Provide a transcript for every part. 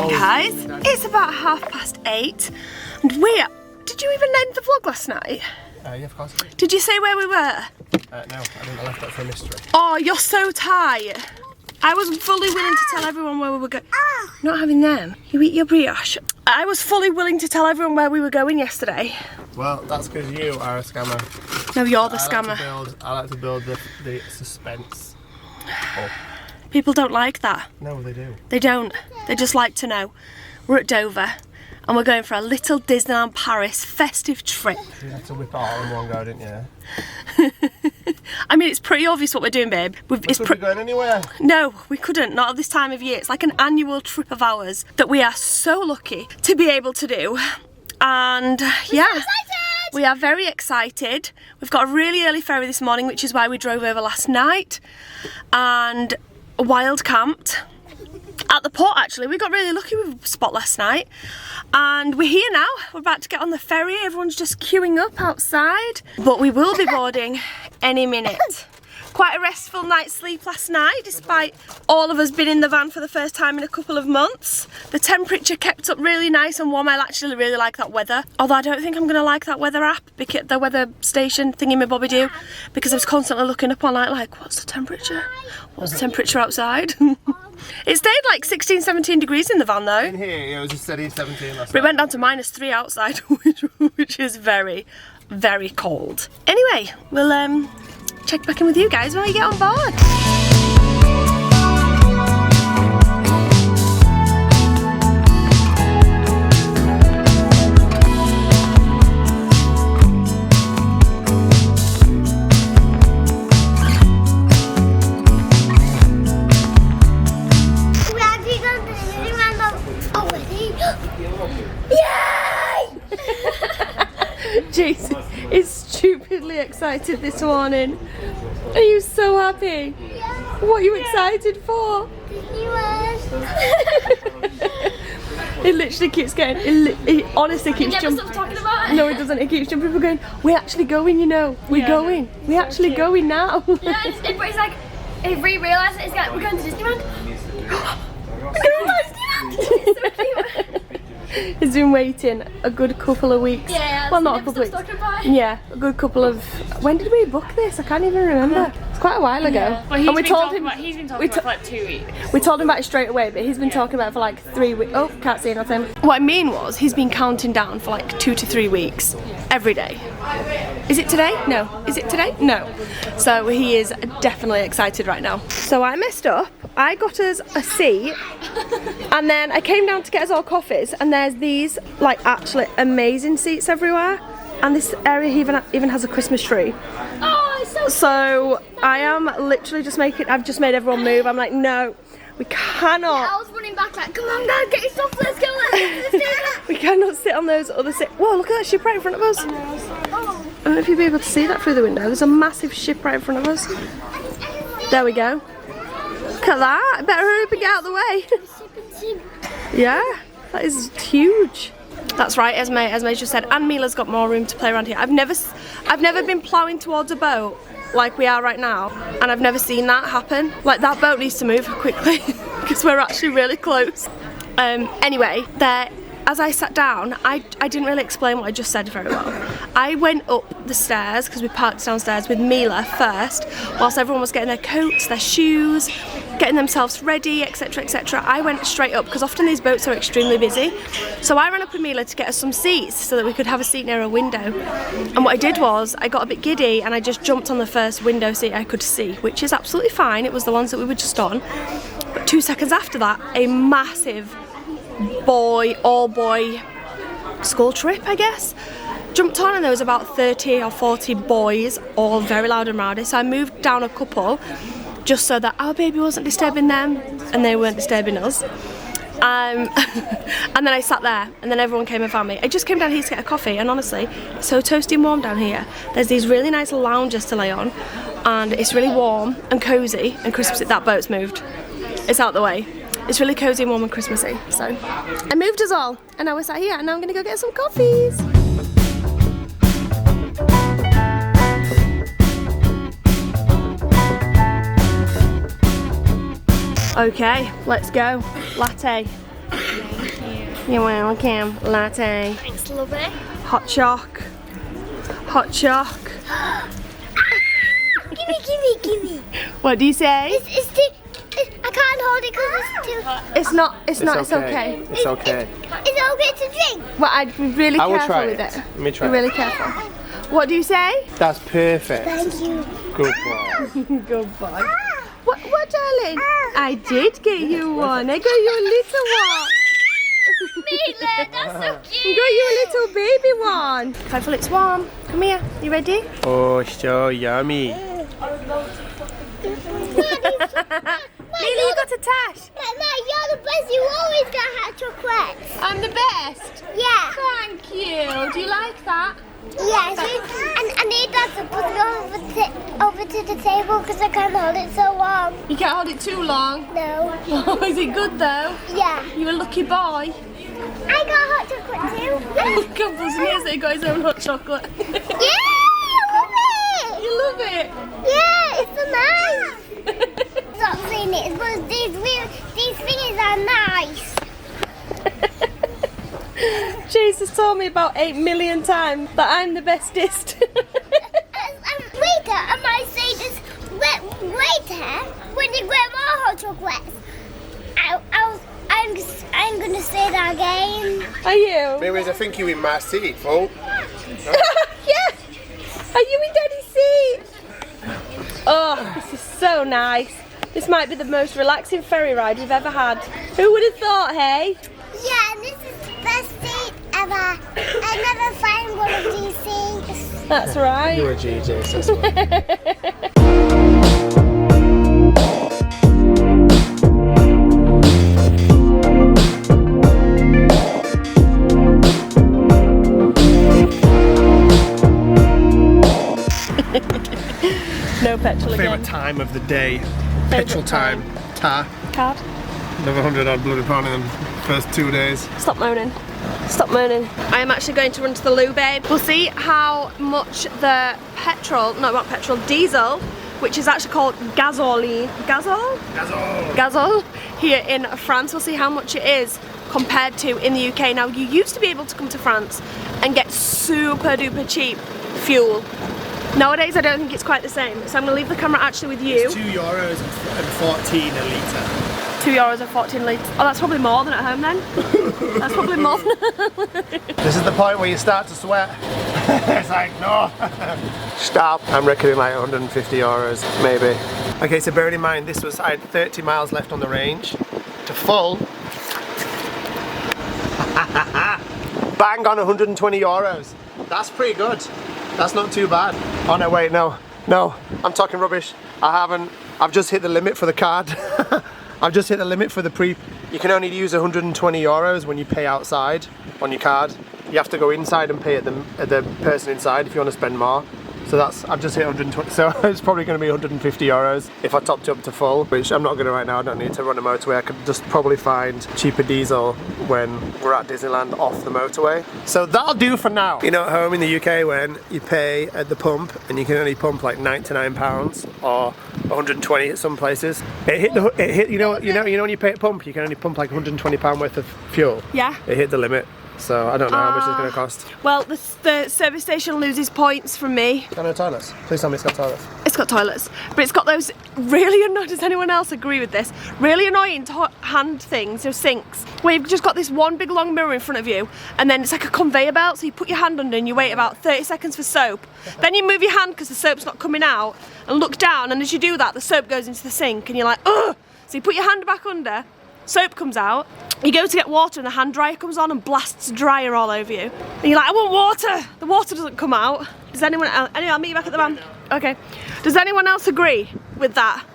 Guys, it's about 8:30 and did you even end the vlog last night? Yeah, of course. Did you say where we were? No, I didn't. I left that for a mystery. Oh, you're so tight. I was fully willing to tell everyone where we were going. Not having them. You eat your brioche. I was fully willing to tell everyone where we were going yesterday. Well, that's because you are a scammer. No, you're the scammer. I like to build the suspense up. People don't like that. No, they do. They don't. They just like to know. We're at Dover and we're going for a little Disneyland Paris festive trip. You had to whip it all in one go, didn't you? I mean, it's pretty obvious what we're doing, babe. We could be going anywhere. No, we couldn't. Not at this time of year. It's like an annual trip of ours that we are so lucky to be able to do. And yeah, we are very excited. We've got a really early ferry this morning, which is why we drove over last night. And wild camped at the port. Actually, we got really lucky with a spot last night and we're here now. We're about to get on the ferry. Everyone's just queuing up outside, but we will be boarding any minute. Quite a restful night's sleep last night, despite all of us being in the van for the first time in a couple of months. The temperature kept up really nice and warm. I actually really like that weather. Although I don't think I'm gonna like that weather app, because the weather station thingy my bobby do, because I was constantly looking up online like, what's the temperature? What's the temperature outside? It stayed like 16, 17 degrees in the van though. In here, it was a steady 17 last night. But it went down to -3 outside, which is very, very cold. Anyway, we'll check back in with you guys when we get on board. Jason is stupidly excited this morning. Are you so happy? Yeah. What are you excited for? It literally keeps getting, it honestly keeps jumping. Talking about it. No, it doesn't. It keeps jumping. People going, we're actually going, you know. We're going. We're actually going now. Yeah, it's like, if we realise it, it's like, we're going to Disneyland. We're going to Disneyland. He's been waiting a good couple of weeks. Yeah, well, not a couple of weeks. Yeah, a good couple of. When did we book this? I can't even remember. It's quite a while ago. Yeah. Well, and we told him. He's been talking about it for like 2 weeks. We told him about it straight away, but he's been talking about it for like 3 weeks. Oh, can't see nothing. What I mean was, he's been counting down for like 2 to 3 weeks every day. Is it today? No. Is it today? No. So he is definitely excited right now. So I messed up. I got us a seat and then I came down to get us all coffees, and there's these like actually amazing seats everywhere, and this area even has a Christmas tree. Oh, it's so I am literally just I've just made everyone move. I'm like, no, we cannot. Yeah, I was running back like, come on guys, get your stuff, let's go, let's do We cannot sit on those other seats. Whoa, look at that ship right in front of us. I don't know if you'll be able to see that through the window. There's a massive ship right in front of us. There we go. Look at that. I better hurry up and get out of the way. Yeah, that is huge. That's right, Esme just said, and Mila's got more room to play around here. I've never been ploughing towards a boat like we are right now, and I've never seen that happen. Like, that boat needs to move quickly because we're actually really close. Anyway, as I sat down, I didn't really explain what I just said very well. I went up the stairs, because we parked downstairs, with Mila first, whilst everyone was getting their coats, their shoes, getting themselves ready, etc, etc. I went straight up, because often these boats are extremely busy. So I ran up with Mila to get us some seats so that we could have a seat near a window. And what I did was, I got a bit giddy and I just jumped on the first window seat I could see, which is absolutely fine. It was the ones that we were just on. 2 seconds after that, a massive all-boy school trip, I guess, jumped on, and there was about 30 or 40 boys, all very loud and rowdy. So I moved down a couple just so that our baby wasn't disturbing them and they weren't disturbing us. And then I sat there, and then everyone came and found me. I just came down here to get a coffee, and honestly, it's so toasty and warm down here. There's these really nice lounges to lay on, and it's really warm and cozy and Christmassy. That boat's moved. It's out the way. It's really cozy and warm and Christmassy. So I moved us all, and now we're sat here, and now I'm gonna go get some coffees. Okay, let's go. Latte. Thank you. You're welcome. Latte. Thanks, lovely. Hot choc. Hot choc. Gimme. What do you say? I can't hold it because it's too hot. It's not, it's okay. It's okay. Is it okay to drink? Well, I'd be really I will careful try with it. it. Let me try Be it. really careful. What do you say? That's perfect. Thank you. Good boy. Good boy. What, darling? I did get you one. I got you a little one. Mila, that's so I cute. got you a little baby one. Careful, it's warm. Come here. You ready? Oh, so yummy. Lily, you got a tash. Mama, you're the best. You always got hot chocolates. I'm the best. Yeah. Thank you. Do you like that? Yeah, and I need that to put it over to the table because I can't hold it so long. You can't hold it too long. No. Oh, is it good though? Yeah. You're a lucky boy. I got hot chocolate too. God, buzzing ears that he got his own hot chocolate. Yeah, I love it. You love it? Yeah, it's so nice. Stop saying it, but these things are nice. Jesus told me about 8 million times that I'm the bestest. Waiter, I might say this. Waiter, when you get more hot chocolates, I'm gonna say that again. Are you? Anyways, I think you're in my seat, fool. Yeah. Are you in Daddy's seat? Oh, this is so nice. This might be the most relaxing ferry ride we've ever had. Who would have thought, hey? Yeah, and this is the best seat ever. I never find one of these seats. That's right. You're a GJ, so that's why. No petrol again. Favourite time of the day. Petrol time. Tar. Card. Another 100 odd bloody pound in the first 2 days. Stop moaning. Stop moaning. I am actually going to run to the loo, babe. We'll see how much the petrol, no, not petrol, diesel, which is actually called gasoline. Gasol here in France. We'll see how much it is compared to in the UK. Now, you used to be able to come to France and get super duper cheap fuel. Nowadays, I don't think it's quite the same. So I'm going to leave the camera actually with you. It's €2.14 a litre. €2.14 litres. Oh, that's probably more than at home then. That's probably more than This is the point where you start to sweat. It's like, no. Stop. I'm reckoning like €150, maybe. Okay, so bearing in mind, I had 30 miles left on the range to full. Bang on €120. That's pretty good. That's not too bad. Oh no, wait, no, I'm talking rubbish. I've just hit the limit for the card. I've just hit the limit for the you can only use €120 when you pay outside on your card. You have to go inside and pay at the person inside if you want to spend more. So I've just hit 120, so it's probably going to be €150 if I topped it up to full, which I'm not going to right now. I don't need to run a motorway. I could just probably find cheaper diesel when we're at Disneyland off the motorway. So that'll do for now. You know, at home in the UK when you pay at the pump and you can only pump like £99 or 120 at some places. You know when you pay at pump, you can only pump like £120 worth of fuel. Yeah. It hit the limit. So I don't know how much it's going to cost. Well, the service station loses points from me. It's got no toilets. Please tell me it's got toilets. It's got toilets, but it's got those really annoying, does anyone else agree with this? Really annoying hand things, those sinks, where you've just got this one big long mirror in front of you, and then it's like a conveyor belt, so you put your hand under and you wait about 30 seconds for soap. Then you move your hand because the soap's not coming out, and look down, and as you do that, the soap goes into the sink, and you're like, ugh! So you put your hand back under, soap comes out, you go to get water and the hand dryer comes on and blasts dryer all over you. And you're like, I want water! The water doesn't come out. Does anyone else, anyway, I'll meet you back at the van. Okay. Does anyone else agree with that?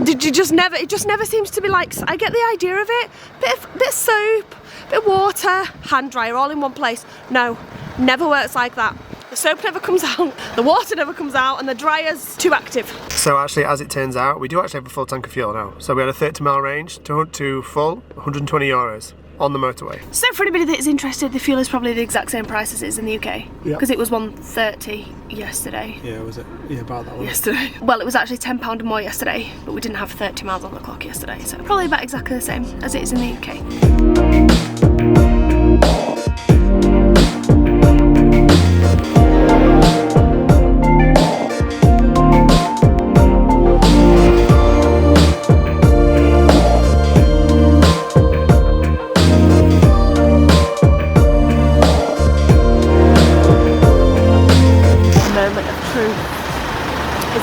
Did you just never, it just never seems to be like, I get the idea of it. Bit of soap, bit of water, hand dryer all in one place. No, never works like that. The soap never comes out, the water never comes out, and the dryer's too active. So actually, as it turns out, we do actually have a full tank of fuel now. So we had a 30-mile range to full, 120 euros on the motorway. So for anybody that is interested, the fuel is probably the exact same price as it is in the UK. Because it was 130 yesterday. Yeah, was it? Yeah, about that one. Yesterday. Well, it was actually £10 more yesterday, but we didn't have 30 miles on the clock yesterday, so probably about exactly the same as it is in the UK.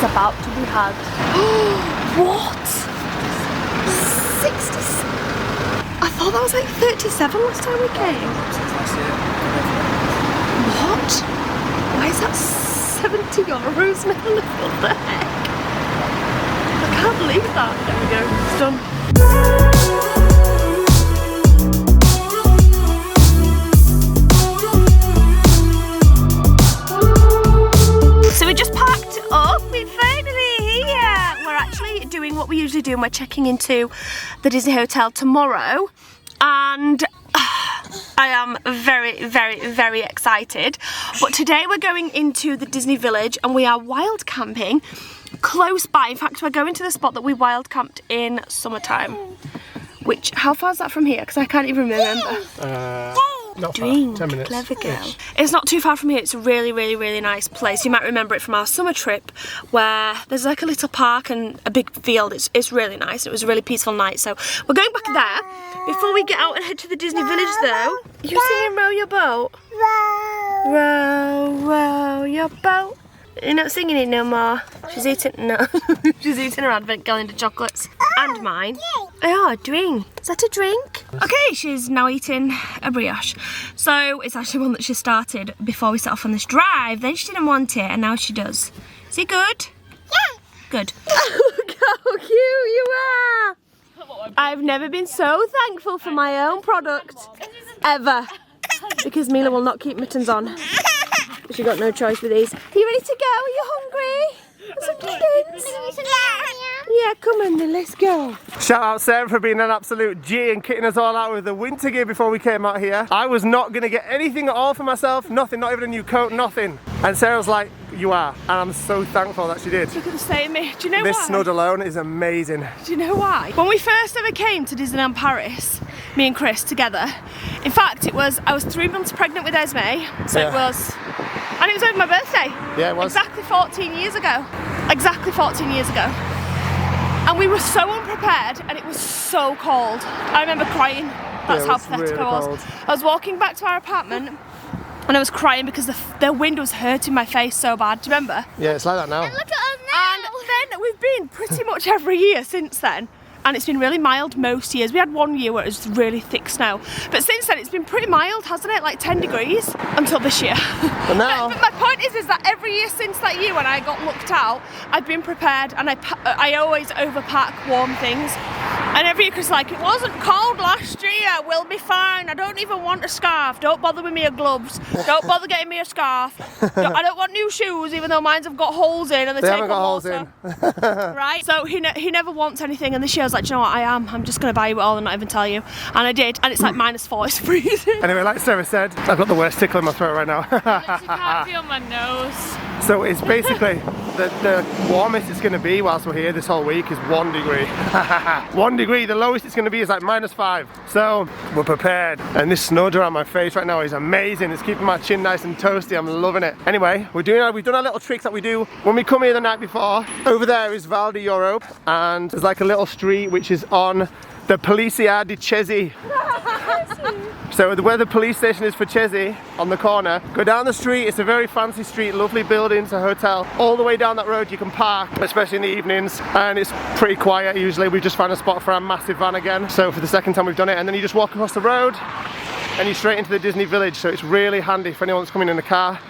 About to be had. What? 60? I thought that was like 37 last time we came. What? Why is that 70 euros now? What the heck? I can't believe that. There we go. It's done. So we just parked up, we're finally here. We're actually doing what we usually do and we're checking into the Disney Hotel tomorrow. And I am very, very, very excited. But today we're going into the Disney Village and we are wild camping close by. In fact, we're going to the spot that we wild camped in summertime. Which, how far is that from here? Because I can't even remember. Not far, Drink, 10 minutes. Clever girl. It's not too far from here. It's a really, really, really nice place. You might remember it from our summer trip where there's like a little park and a big field. It's really nice. It was a really peaceful night. So we're going back there. Before we get out and head to the Disney Village though, you singing Row Your Boat? Row, row your boat. You're not singing it no more. She's eating, no. She's eating her advent calendar chocolates. And mine. Oh, drink. Is that a drink? Okay, she's now eating a brioche. So it's actually one that she started before we set off on this drive. Then she didn't want it and now she does. Is it good? Yeah. Good. Look how cute you are. I've never been so thankful for my own product. Ever. Because Mila will not keep mittens on. She got no choice with these. Are you ready to go? Are you hungry? Some kittens? Yeah, come on then, let's go. Shout out Sarah for being an absolute G and kitting us all out with the winter gear before we came out here. I was not going to get anything at all for myself, nothing, not even a new coat, nothing. And Sarah's like, you are, and I'm so thankful that she did. Look at the state of me. Do you know why? This snood alone is amazing. Do you know why? When we first ever came to Disneyland Paris, me and Chris together, in fact I was 3 months pregnant with Esmé, so it was, and it was over my birthday. Yeah, it was. Exactly 14 years ago. Exactly 14 years ago. And we were so unprepared and it was so cold. I remember crying. That's how pathetic I was. Cold. I was walking back to our apartment and I was crying because the wind was hurting my face so bad. Do you remember? Yeah, it's like that now. And look at us now. And then we've been pretty much every year since then. And it's been really mild most years. We had one year where it was really thick snow. But since then it's been pretty mild, hasn't it? Like 10 degrees until this year. But now... but my point is that every year since that year when I got looked out, I've been prepared and I always overpack warm things. And every year Chris is like, it wasn't cold last year, we'll be fine. I don't even want a scarf. Don't bother with me or gloves. Don't bother getting me a scarf. I don't want new shoes even though mine have got holes in and they take haven't got holes in. Right? So he never wants anything and this year I was like, do you know what, I'm just going to buy you it all and not even tell you. And I did, and it's like -4, it's freezing. Anyway, like Sarah said, I've got the worst tickle in my throat right now. I can't feel my nose. So it's basically, the warmest it's going to be whilst we're here this whole week is 1 degree. 1 degree, the lowest it's going to be is like -5. So we're prepared. And this snow around my face right now is amazing. It's keeping my chin nice and toasty, I'm loving it. Anyway, we've done our little trick that we do when we come here the night before. Over there is Val di Europe, and there's like a little street which is on the Polizia di Cesi. So where the police station is for Chesney, on the corner, go down the street. It's a very fancy street, lovely buildings, a hotel. All the way down that road you can park, especially in the evenings, and it's pretty quiet usually. We've just found a spot for our massive van again, so for the second time we've done it. And then you just walk across the road and you're straight into the Disney Village, so it's really handy for anyone that's coming in a car,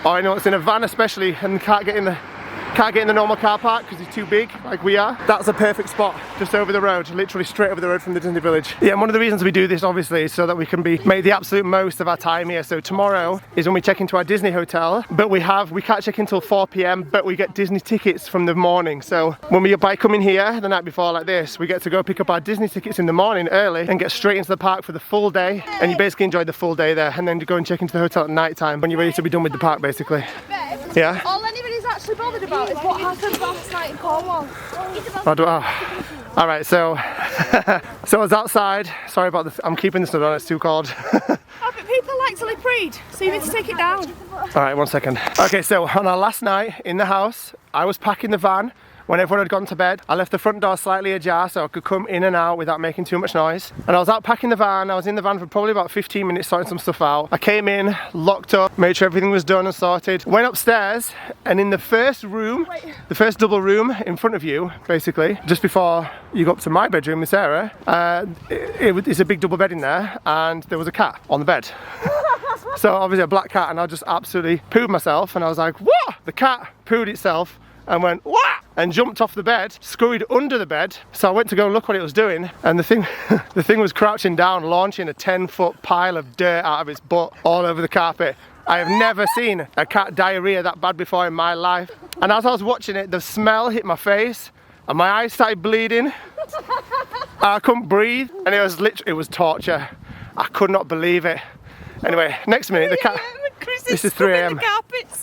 or anyone that's in a van especially and can't get in the normal car park because it's too big, like we are. That's a perfect spot, just over the road, literally straight over the road from the Disney Village. Yeah, and one of the reasons we do this obviously is so that we can make the absolute most of our time here. So tomorrow is when we check into our Disney hotel, but we can't check in till 4 PM, but we get Disney tickets from the morning. So when by coming here the night before like this, we get to go pick up our Disney tickets in the morning early and get straight into the park for the full day, and you basically enjoy the full day there, and then go and check into the hotel at night time when you're ready to be done with the park basically. Yeah? All anybody's actually bothered about is what happened last night in Cornwall. Alright, so I was outside. Sorry about this, I'm keeping this on, it's too cold. Oh, but people like to lip read, so you need to take it down. Alright, 1 second. Okay, so on our last night in the house, I was packing the van. When everyone had gone to bed, I left the front door slightly ajar so I could come in and out without making too much noise. And I was out packing the van. I was in the van for probably about 15 minutes sorting some stuff out. I came in, locked up, made sure everything was done and sorted. Went upstairs, and in the first room, the first double room in front of you, basically, just before you go up to my bedroom with Sarah, it's a big double bed in there, and there was a cat on the bed. So obviously a black cat, and I just absolutely pooed myself, and I was like, what? The cat pooed itself and went, what? And jumped off the bed, scurried under the bed. So I went to go and look what it was doing, and the thing was crouching down, launching a 10-foot pile of dirt out of its butt all over the carpet. I have never seen a cat diarrhea that bad before in my life. And as I was watching it, the smell hit my face, and my eyes started bleeding. I couldn't breathe, and it was torture. I could not believe it. Anyway, next minute, the cat. This is 3 AM.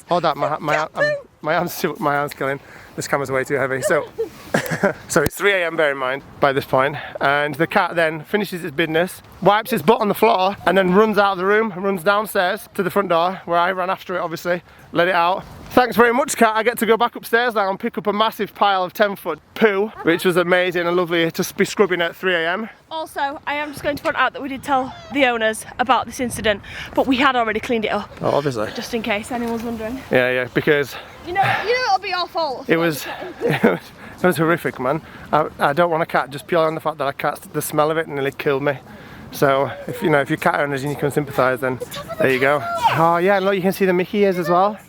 Hold that, my arm's killing. This camera's way too heavy. So it's 3 AM, bear in mind, by this point. And the cat then finishes its business, wipes its butt on the floor, and then runs out of the room and runs downstairs to the front door, where I ran after it, obviously, let it out. Thanks very much, cat. I get to go back upstairs now and pick up a massive pile of 10-foot poo, which was amazing and lovely to be scrubbing at 3 AM. Also, I am just going to point out that we did tell the owners about this incident, but we had already cleaned it up. Oh, obviously. Just in case anyone's wondering. Yeah, because... You know it'll be your fault. It was horrific, man. I don't want a cat just purely on the fact that the smell of it nearly killed me. So if you're cat owners and you can sympathise, then there you go. Oh yeah, and look, you can see the Mickey ears as well.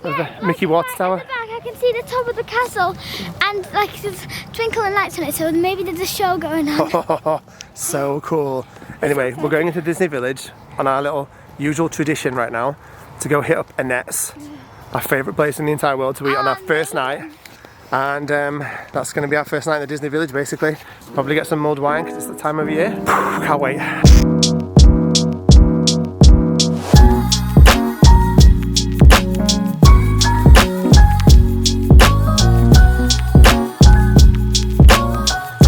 The Mickey Water Tower. I can see the top of the castle, and like there's twinkling lights on it, so maybe there's a show going on. So cool. Anyway, we're going into Disney Village on our little usual tradition right now to go hit up Annette's, our favourite place in the entire world to eat on our first night. And that's going to be our first night in the Disney Village, basically. Probably get some mulled wine because it's the time of year. Can't wait.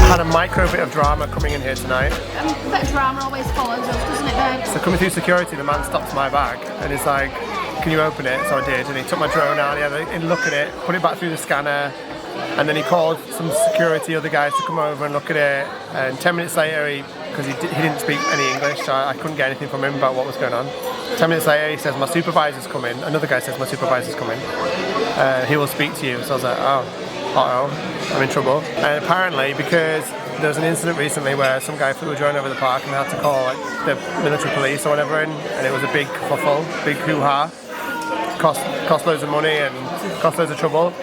Had a micro bit of drama coming in here tonight. A bit of drama always follows us, doesn't it, babe? So coming through security, the man stops my bag and he's like, can you open it? So I did, and he took my drone out, he had a look at it, put it back through the scanner, and then he called some security other guys to come over and look at it. And 10 minutes later, because he didn't speak any English, so I couldn't get anything from him about what was going on. 10 minutes later, he says, my supervisor's coming. Another guy says, my supervisor's coming. He will speak to you. So I was like, uh-oh, I'm in trouble. And apparently, because there was an incident recently where some guy flew a drone over the park and they had to call like the military police or whatever in, and it was a big kerfuffle, big hoo-ha. Cost loads of money and cost loads of trouble.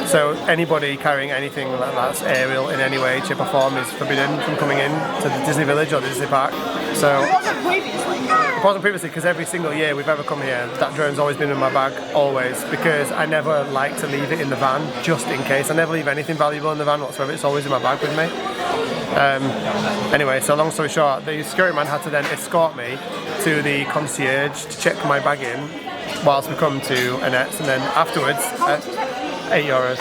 So anybody carrying anything that's aerial in any way, shape or form is forbidden from coming in to the Disney Village or the Disney Park. So it wasn't previously because every single year we've ever come here, that drone's always been in my bag, always, because I never like to leave it in the van just in case. I never leave anything valuable in the van whatsoever, it's always in my bag with me. Anyway, so long story short, the security man had to then escort me to the concierge to check my bag in whilst we come to Annette's, and then afterwards, €8.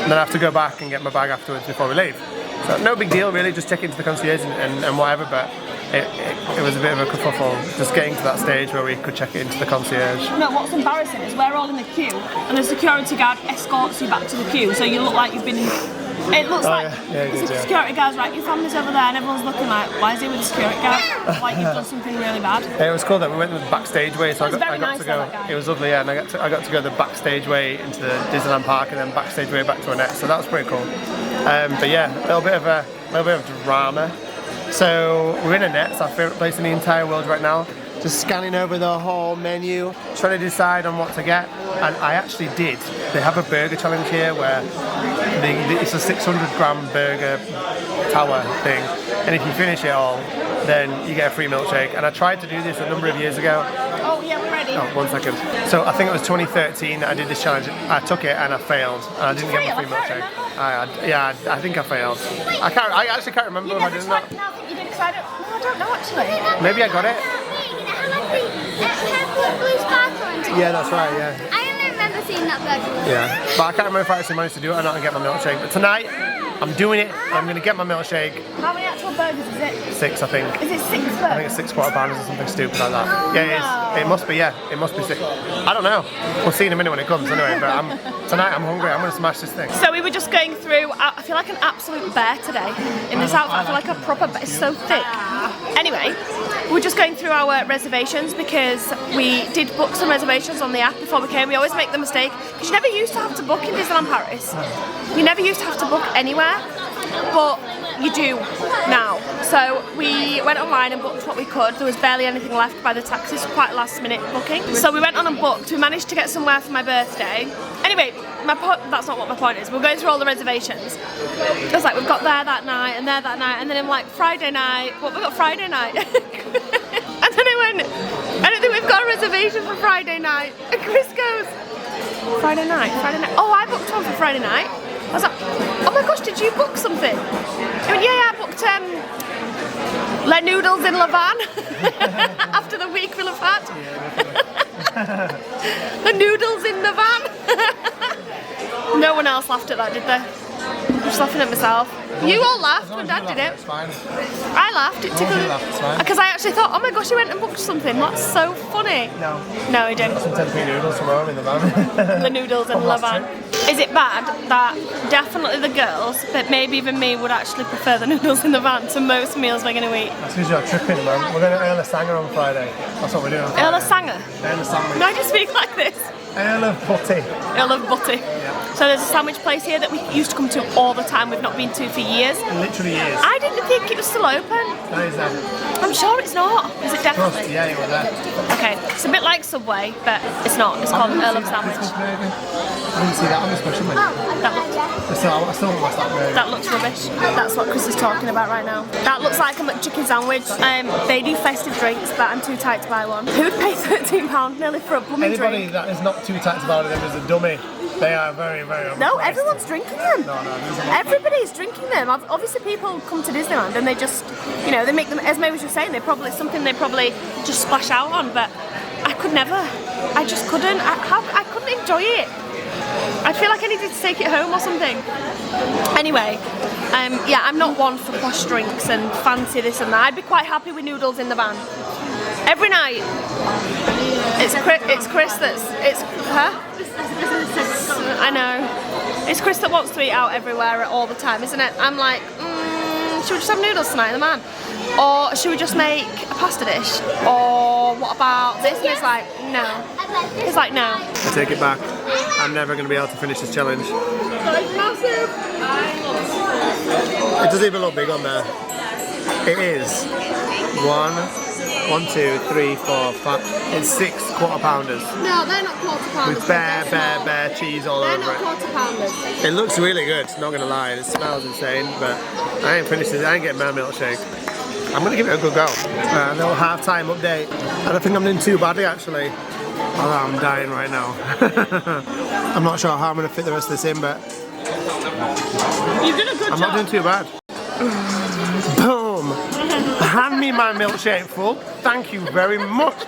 And then I have to go back and get my bag afterwards before we leave. So no big deal really, just check into the concierge and whatever, but it was a bit of a kerfuffle just getting to that stage where we could check it into the concierge. No, what's embarrassing is we're all in the queue and the security guard escorts you back to the queue, so you look like you've been It looks like yeah, the security guard's right, your family's over there and everyone's looking like, why is he with the security guard? Like you've done something really bad. It was cool that we went the backstage way, so I got nice to go. It was lovely, yeah, and I got to go the backstage way into the Disneyland park and then backstage way back to Annette, so that was pretty cool. But yeah, a little bit of drama. So we're in Annette, it's our favourite place in the entire world right now. Just scanning over the whole menu, trying to decide on what to get. And I actually did. They have a burger challenge here where it's a 600-gram burger tower thing. And if you finish it all, then you get a free milkshake. And I tried to do this a number of years ago. Oh yeah, we're ready. Oh, 1 second. So I think it was 2013 that I did this challenge. I took it and I failed. And I didn't get my free milkshake. I think I failed. I actually can't remember if I did not. No, I think you did because I don't know actually. Maybe I got it. Yeah, that's right, yeah. I only remember seeing that burger. Yeah, but I can't remember if I actually managed to do it or not and get my milkshake. But tonight, I'm doing it. I'm going to get my milkshake. How many actual burgers is it? 6, I think. Is it 6 burgers? I think it's 6 quarter pounders or something stupid like that. Oh, yeah, it is. It must be, yeah. It must be 6. I don't know. We'll see in a minute when it comes anyway, but tonight I'm hungry. I'm going to smash this thing. So we were just going through, I feel like an absolute bear today. In this outfit, I feel like a proper bear. It's so thick. Anyway, we're just going through our reservations because we did book some reservations on the app before we came. We always make the mistake because you never used to have to book in Disneyland Paris. You never used to have to book anywhere, but you do now. So we went online and booked what we could. There was barely anything left by the taxis, quite a last minute booking. So we went on and booked. We managed to get somewhere for my birthday. Anyway, that's not what my point is. We're going through all the reservations. It was like we've got there that night and there that night, and then I'm like, Friday night, what we got Friday night? And then I went, I don't think we've got a reservation for Friday night. And Chris goes, Friday night. Oh, I booked one for Friday night. I was like, oh my gosh, did you book something? He went, yeah, I booked Les Noodles in La Van after the week we'll have had. The noodles in the van. No one else laughed at that, did they? I'm just laughing at myself. You all laughed when Dad did it. I laughed, it tickled me. Because I actually thought, oh my gosh, he went and booked something. That's so funny. No, he didn't. Some 10p noodles from home in the van. The noodles in La Van. Is it bad that definitely the girls, but maybe even me, would actually prefer the noodles in the van to most meals we're going to eat? That's because you're tripping, man. We're going to Earl of Sanger on Friday. That's what we're doing on Friday. Earl of Sanger? Earl of Sanger. Why do you speak like this? Earl of Butty. Earl of Butty. Yeah. So there's a sandwich place here that we used to come to all the time. We've not been to for years. Literally years. I didn't think it was still open. That is there. I'm sure it's not. Is it definitely? Yeah, you were there. Okay, it's a bit like Subway, but it's not. It's called Earl of Sandwich. I didn't see that on the special menu. I still want my stack burger. That looks rubbish. That's what Chris is talking about right now. That looks like a McChicken sandwich. They do festive drinks, but I'm too tight to buy one. Who would pay £13 nearly for a blooming drink? Anybody that is not too tight about it is a dummy. They are very, very overpriced. No, everyone's drinking them. No, Everybody's drinking them. Obviously people come to Disneyland and they just, you know, they make them, as May was just saying, something they probably just splash out on, but I could never. I just couldn't. I couldn't enjoy it. I feel like I needed to take it home or something. Anyway, yeah, I'm not one for posh drinks and fancy this and that. I'd be quite happy with noodles in the van. Every night. It's Chris that's, huh? I know. It's Chris that wants to eat out everywhere all the time, isn't it? I'm like, should we just have noodles tonight in the van? Or should we just make a pasta dish? Or what about this? And it's like, no. It's like, no. I take it back. I'm never going to be able to finish this challenge. It's massive. It doesn't even look big on there. It is 1, 2, 3, 4, 5. It's 6 quarter pounders. No, they're not quarter pounders. With bare cheese all over it. They're not quarter pounders. It looks really good, not gonna lie. It smells insane, but I ain't finished it. I ain't getting my milkshake. I'm gonna give it a good go. A little half-time update. I don't think I'm doing too badly actually. Although I'm dying right now. I'm not sure how I'm gonna fit the rest of this in, but You did a good job. I'm not doing too bad. Boom! Hand me my milkshake full. Thank you very much.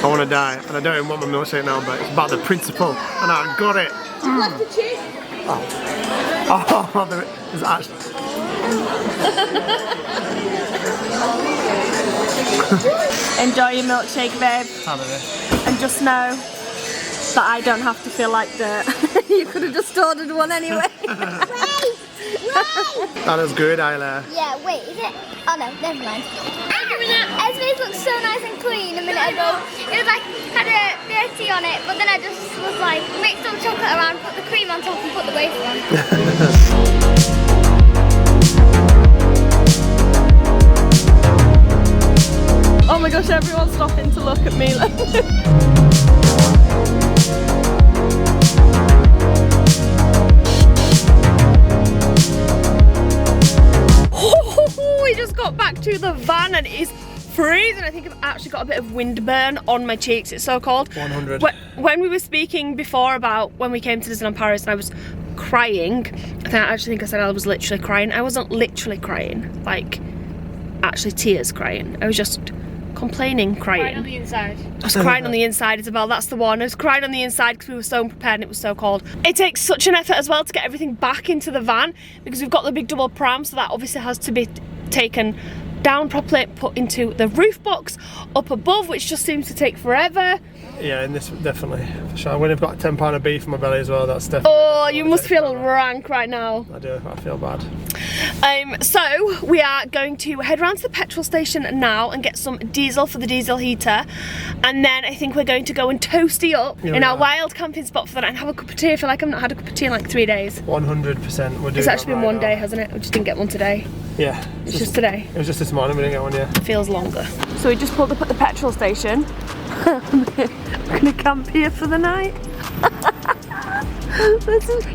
I want to die, and I don't even want my milkshake now, but it's about the principle, and I got it. Left the cheese. Oh, there's actually. Enjoy your milkshake, babe. Have it. And just know that I don't have to feel like dirt. You could have just ordered one anyway. Wait! That is good, Isla. Yeah, wait, is it? Oh no, never mind. Esmés looks so nice and clean a minute ago. It was like, had a dirty on it, but then I just was like, mixed some chocolate around, put the cream on top and put the wafer on. Oh my gosh, everyone's stopping to look at Mila. We just got back to the van and it is freezing. I think I've actually got a bit of windburn on my cheeks. It's so cold. 100. When we were speaking before about when we came to Disneyland Paris and I was crying, I actually think I said I was literally crying. I wasn't literally crying, like actually tears crying. I was just complaining, crying. Right on the inside. I was crying on the inside, Isabel, that's the one. I was crying on the inside because we were so unprepared and it was so cold. It takes such an effort as well to get everything back into the van because we've got the big double pram, so that obviously has to be taken down properly, put into the roof box up above, which just seems to take forever. Yeah, and this definitely, for sure. When I've got a £10 of beef in my belly as well, that's definitely... Oh, you must feel rank right now. I do, I feel bad. So we are going to head round to the petrol station now and get some diesel for the diesel heater, and then I think we're going to go and toasty up in our wild camping spot for the night and have a cup of tea. I feel like I've not had a cup of tea in like 3 days. 100%. We're doing It's actually been right one now. day, hasn't it? We just didn't get one today. Yeah. It's just today. It was just this morning, we didn't get one yet. Feels longer. So we just pulled up at the petrol station. We're gonna camp here for the night.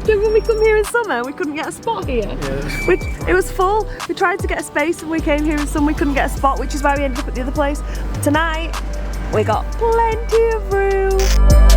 When we come here in summer, we couldn't get a spot here. Yeah, It was full. We tried to get a space and we came here in summer, we couldn't get a spot, which is why we ended up at the other place. But tonight, we got plenty of room.